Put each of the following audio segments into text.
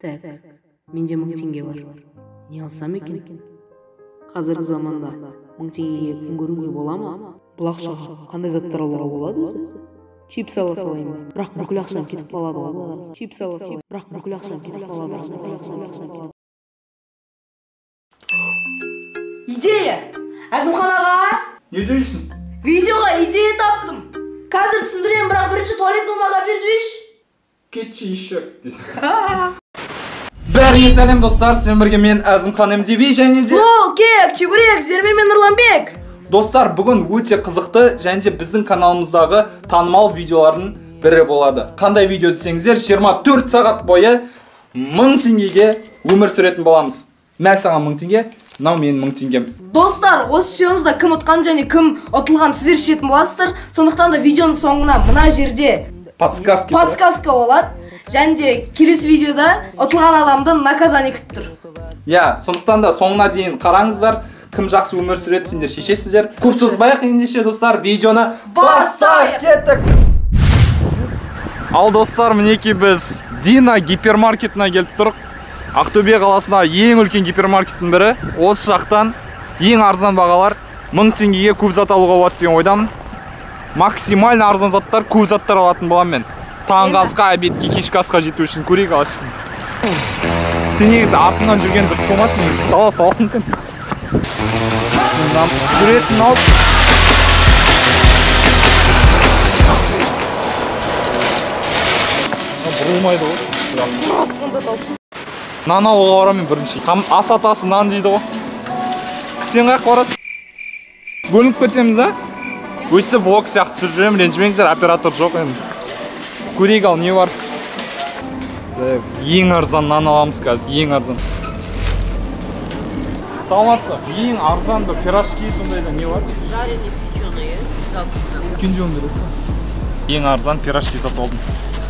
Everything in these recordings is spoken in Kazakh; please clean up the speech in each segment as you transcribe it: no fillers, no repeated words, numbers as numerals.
Так, менде 1000 теңге бар. Не алсам екен? Қазіргі заманда 1000 теңгеге күн көруге бола ма? Бұл ақшаға қандай заттар алуға болады өзі? Чипс ала салайын ба? Бірақ бүкіл ақшам кетіп қалады ғой. Чипс ала салайын. Бірақ бүкіл ақшам кетіп қалады. Идея! Әзімхан аға! Не дейсің? Видеоға идея таптым. Қазір түсіндірем, бірақ бірінші туалет номаға беріп жіберші. Кетші ешек. Бәріңе сәлем достар, сен бірге мен Әзімхан МТV және де... Лол, кек, чебурек, Зерме мен Нұрланбек. Достар, бүгін өте қызықты және де біздің каналымыздағы танымал видеолардың бірі болады. Қандай видео десеңіздер, 24 сағат бойы 1000 теңгеге өмір сүретін боламыз. Мәл саған 1000 теңге, мынау менің 1000 теңгем. Достар, осы челленджда кім ұтқан және кім ұтылған сіздер шешетін боласыздар. Сондықтан да видеоның соңына мына жерде подсказка болады. Және де келесі видеода ұтылған адамды наказание күтіп тұр. Я, сондықтан да соңына дейін қараңыздар, кім жақсы өмір сүреді сендер шешесіздер. Көп созбайық ендеше достар, видеоны бастайық. Кеттік. Ал достар, мінекей біз Дина гипермаркетіне келіп тұрық. Ақтөбе қаласында ең үлкен гипермаркеттің бірі. Осы жақтан ең арзан бағалар 1000 теңгеге көп зат алуға болады деген ойдамын. Максимально арзан заттар, көп заттар алатын боламын мен. Таңғы асқа, обедке, кешкі асқа жету үшін көрейік алашын. Сен негізі артынан жүрген дұрыс болмады негізі. Дала салатын мүмкін. Жүретін алып. Бұрылмайды ғой. Сынатқан зат алыпсың. Нан алуға барамын бірінші. Ас атасы нан дейді ғой. Сен қаяққа барасың? Бөлініп кетеміз, да? Өйсі влог сияқты түсіріп жүремін, ренжімеңіздер, оператор жоқ енді. Көрейік ал, не бар? Ең арзан нан аламыз қазір, ең арзан. Саламатсыз, ең арзан пирожки сондайда не бар? Жареный печеный, 160. Күнде өндіресің. Ең арзан пирожки сатып алдым.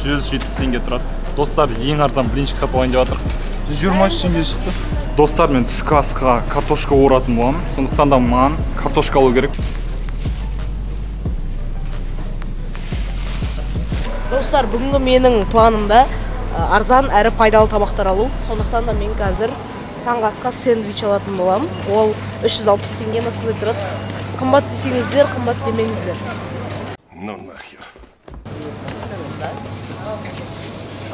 170 теңге тұрады. Достар, ең арзан блинчик сатып алайын деп жатыр. 123 теңге шықты. Достар, мен түскі асқа картошка оратын боламын. Сондықтан да маған картошка алу керек. Достар, бүгінгі менің планымда арзан әрі пайдалы табақтар алу. Сондықтан да мен қазір таңғы асқа сэндвич алатын боламын. Ол 360 теңге насындай тұрады. Қымбат десеңіздер, қымбат демеңіздер. Ну нахер.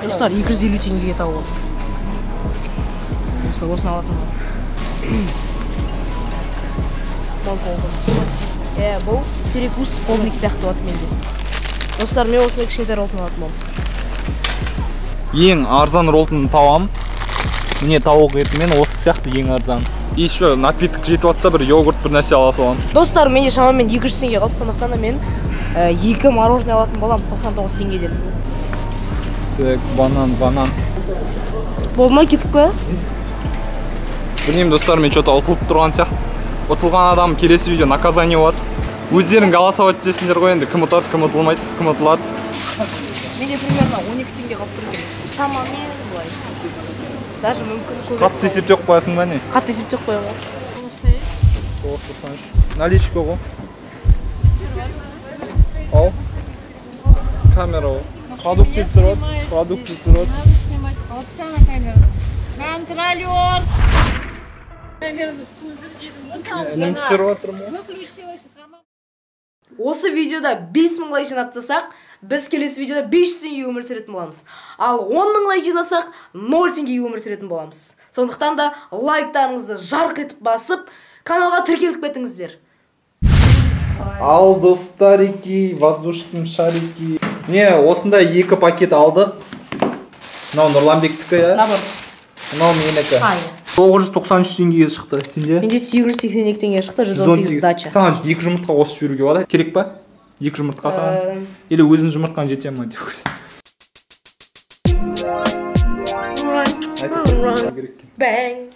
Достар, 250 теңгеге тауып. Достар, осыны алатын боламын. Бұл перекус полдник сияқты болады менде. Достар, мен осындай кішкентай ролтын алатын боламын. Ең арзан ролтын табамын. Міне тауық етімен осы сияқты ең арзан. Еще напиток жетіп атса бір йогурт бір нәрсе ала саламын. Достар, менде шамамен 200 теңге қалды. Сондықтан да мен 2 мороженое алатын боламын 99 теңгеден. Так, банан. Болмай кетіп қоя? Білмеймін достар, мен что-то ұтылып тұрған сияқты. Ұтылған адам келесі видео наказание болады. Өздерің голосовать етесіңдер ғой енді, кім ұтады, кім ұтылмайды, кім ұтылады. Менде примерно 12 теңге қалып тұр екен. Шамамен былай. Даже мүмкін көп. Қатты есептеп қоясың ба не? Қатты есептеп қоямын ғой. 93. Наличка ғой. Ал. Камера ғой. Продукты түсіріп. Надо снимать. Алпыста на камеру. Контролер. Камераны Інім түсіріп отырмын ғой. выключилась. Осы видеода 5000 лайк жинап тастасақ, біз келесі видеода 500 теңге өмір сүретін боламыз. Ал 10000 лайк жинасақ, 0 теңге өмір сүретін боламыз. Сондықтан да лайктарыңызды жарқ етіп басып, каналға тіркеліп кетіңіздер. Ал достарики, воздушным шарики. Не, осындай 2 пакет алдық. Мынау Нұрланбектікі, я? Мынау менікі. 993 теңгеге шықты. Сенде? Менде 882 теңге шықты, 118 дача. Саған 2 жұмыртқа қосып жіберуге болады. Керек па? 2 жұмыртқа саған? Или өзің жұмыртқан жете ма деп Бәң.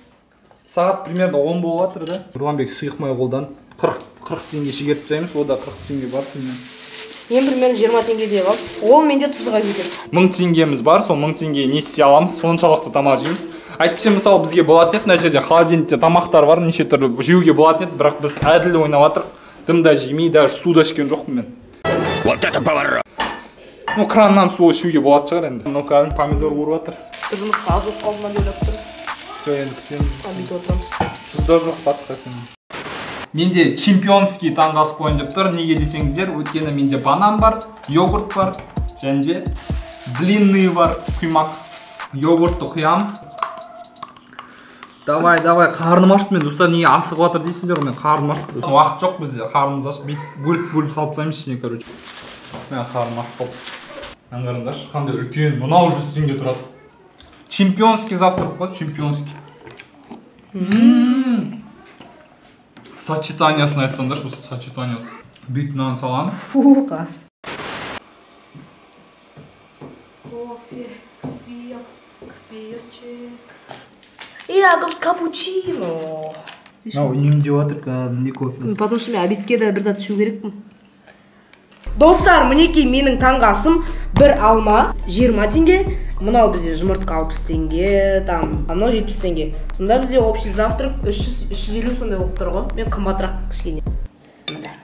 Сағат примерно 10 болып жатыр да. Нұрланбек сұйық май қолдан 40 теңге шегеріп тастаймыз. Ода 40 теңге бар. Мен примерно 20 теңгедей қалды. Ол менде тұзға кетеді. 1000 теңгеміз бар, сол 1000 теңге не істей аламыз, соншалықты тамақ жейміз. Айтпасам, мысалы бізге болады еді, мына жерде холодильникте тамақтар бар, неше түрлі жеуге болады еді, бірақ біз әділ ойнап жатырық. Дым да жемей, даже су да ішкен жоқпын мен. Вот это поворот. Ну, краннан су ішуге болады шығар енді. Ну, кәдімгі помидор urып жатыр. бір жұмыртқа аз болып қалды ма деп ойлап тұрмын. Все, енді күтеміз. Бүйтіп отырмыз. Тұздар жоқ басқа сен. Менде чемпионский таңғы ас болайын деп тұр. Неге десеңіздер, өйткені менде банан бар, йогурт бар, және де блинный бар, құймақ. Йогуртты құям. Давай, қарным ашты мен. Достар, неге асығып жатыр дейсіңдер, мен қарным ашты. Уақыт жоқ бізде, қарнымыз ашып, бөліп салып тастаймыз ішіне, короче. Мен қарным ашып қалды. Аңғарыңдаршы, қандай үлкен, мынау 100 теңге тұрады. Чемпионский завтрак қой, чемпионский. Сочетаниясын айтсаңдар, осы сочетаниясы. Бүйтіп нан салам. Фу, қас. Кофеечек. Якобс капучино. Үнемдеп жатыр, кәдімгідей кофе. Потому что мен обедке де бір зат ішу керекпін. Достар, мінекей менің таңғы асым бір алма 20 теңге, мынау бізде жұмыртқа 60 теңге, там, анау 70 теңге. Сонда бізде общий завтрак 350 сондай болып тұр ғой. Мен қымбатырақ кішкене. Bismillah.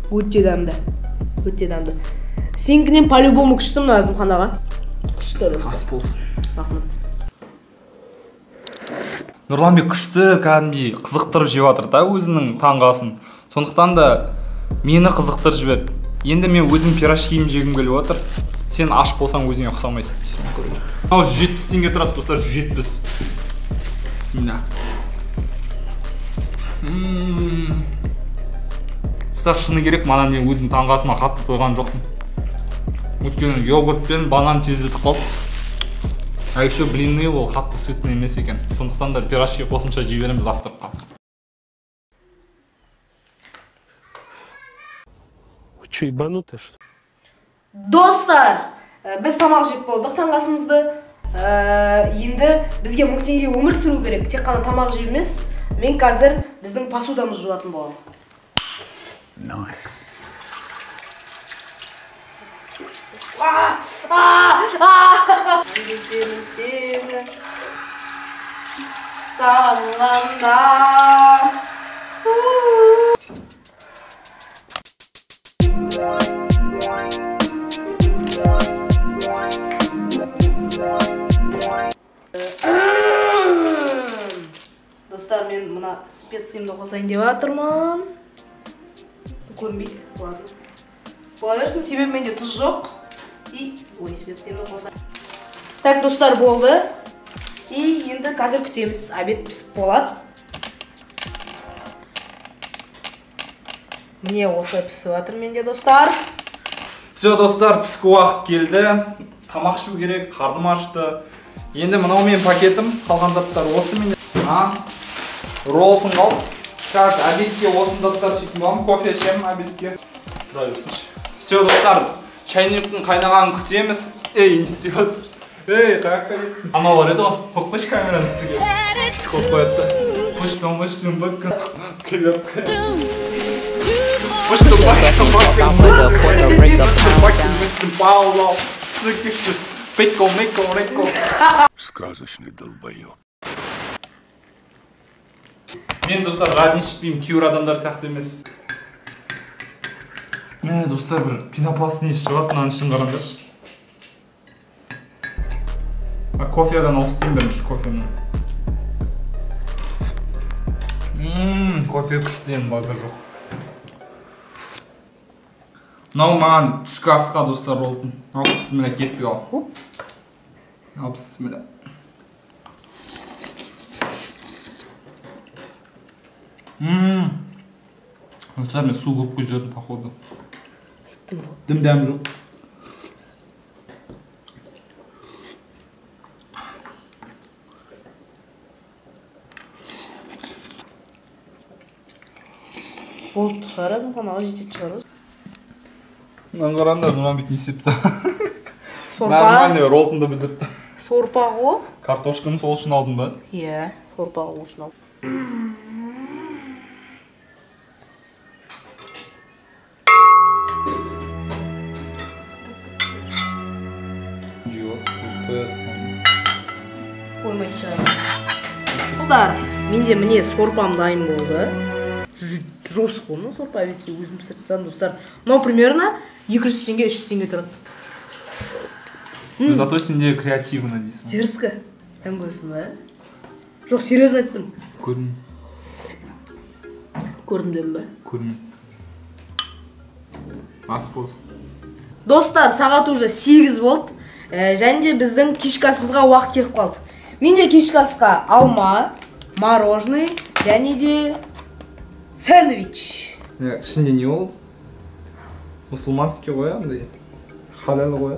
Өте дәмді. Өте дәмді. Сенікінен по-любому күшті мына Әзімханаға. Күшті достар. Ас болсын. Рахмет. Нұрланбек күшті кәдімгідей қызықтырып жеп жатыр да өзінің таңғы асын. Сондықтан да мені қызықтырып жіберді. Енді мен өзім пирожкиім жегім келіп отыр. Сен аш болсаң өзіңе ұқсамайсың. Мынау 170 теңге тұрады достар, 170. Бисмилля. Достар, шыны керек, мана мен өзім таңғы асыма қатты тойған жоқпын. Өйткені йогурт пен банан тездетіп қалды. А еще блинный ол қатты сытный емес екен. Сондықтан да пирожки қосымша жей береміз завтракқа. Вы что, ебанутые, что ли? Достар, біз тамақ жеп болдық таңғы асымызды. Енді бізге 1000 теңге өмір сүру керек. Тек қана тамақ жеу емес. Мен қазір біздің посудамыз жуатын боламын. Әндетемін сені сағынғанда. Достар, мен мына специямды қосайын деп жатырмын. Көрінбейді, ладно. Бола берсін, себебі менде тұз жоқ. И, ой, специямды қосайын. Так, достар, болды. И енді қазір күтеміз, обед пісіп болады. Міне осылай пісіп жатыр менде, достар. Все, достар, түскі уақыт келді. Тамақ ішу керек, қарным ашты. Енді мынау мен пакетім, қалған заттар осы менде. Роллтың қалды. Как обедке осы заттар шетін боламын, кофе ішемін обедке. Тұра берсінші. Все, достар, чайниктің қайнағанын күтеміз. Ей, не істейсіз? Ей, қаяққа кеттің? Анау бар еді ғой, қойып қойшы камераны үстіге. Қойып қоятты. Пұштың бөккін. Келіп қоятты. Пұштың Сказочный долбоёб. Мен, достар, радин ішпеймін, кейбір адамдар сияқты емес. Міне, достар, бір пенопластын есі шығады, мынаны ішін қараңдаршы. Кофедан ауыстырайын бірінші кофені. Кофе күшті енді базар жоқ. Мынау маған түскі асқа, достар, болдым. Бисмилля, кеттік ал. Бисмилля. Достар, мен су көп көжердім, походу. Дым-дәм жоқ. Болды шығар, Әзімханаға жететін шығар. Мынаны қараңдар, мынаны бүйтін есепті. Сорпа. Нормальный роллтыңды білдірді. Сорпа ғой. Картошканы сол үшін алдым ба? Иә, сорпа ғой үшін алдым. Қоймайды шығар. Достар, менде міне сорпам дайын болды. Жосық болма сорпа, өйтке өзім пісіріп тастадым, достар. Мынау примерно 200 теңге 300 теңге тұрады. Зато сенде креативно дейсің. Дерзкі. Кім көрсің ба? Жоқ, серьезно айттым. Көрдім. Көрдім дедім ба? Көрдім. Ас болсын. Достар, сағат уже 8 болды. Және де біздің кешкі асымызға уақыт келіп қалды. Менде кешкі асқа алма, мороженое және де сэндвич. Ішінде не болды? Мұсылманский ғой, андай халал ғой.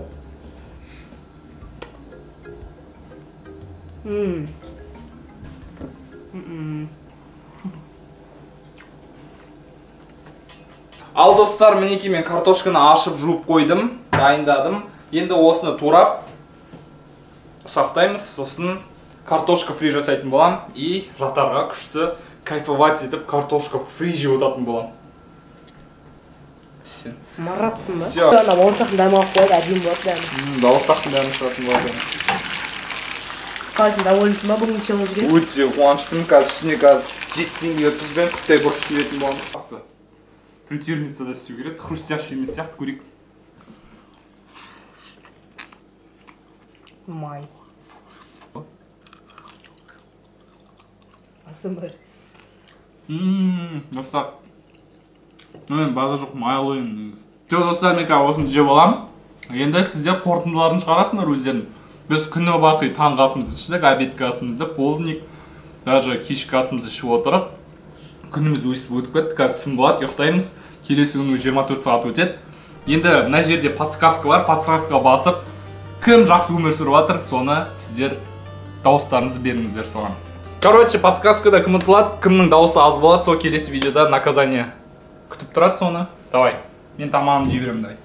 Ал достар, мінекей мен картошканы ашып жуып қойдым, дайындадым. Енді осыны турап ұсақтаймыз, сосын картошка фри жасайтын болам и жатарға күшті кайфовать етіп картошка фри жеп отыратын болам. Маратсың ба? Всё. Ана бауырсақтың дәмі алып қойды, әдемі болады дәмі. Бауырсақтың дәмі шығатын болады. Қалайсың, довольнсың ба бүгінгі челленджге? Өте қуаныштымын, қазір үстіне қазір 7 теңге тұзбен қытай бұрыш істейтін боламын. Фритюрницада істеу керек, хрустящий емес сияқты көрейік. Май. Асым бар. Достар. База жоқ, майлы енді. Достар, мен қазір осыны жеп аламын. Енді сіздер қорытындыларын шығарасыңдар өздерін. Біз күні бақи таңғы асымызды іштік, обедкі асымызды, полдник, даже кешкі асымызды ішіп отырып. Күніміз өтіп кетті, қазір түн болады, ұйықтаймыз. Келесі күні 24 сағат өтеді. Енді мына жерде подсказка бар, подсказка басып, кім жақсы өмір сүріп жатыр, соны сіздер дауыстарыңызды беріңіздер соған. Короче, подсказкада кім ұтылады, кімнің дауысы аз болады, сол келесі видеода наказание күтіп тұрады соны. Давай, мен тамағымды жей беремін, давай.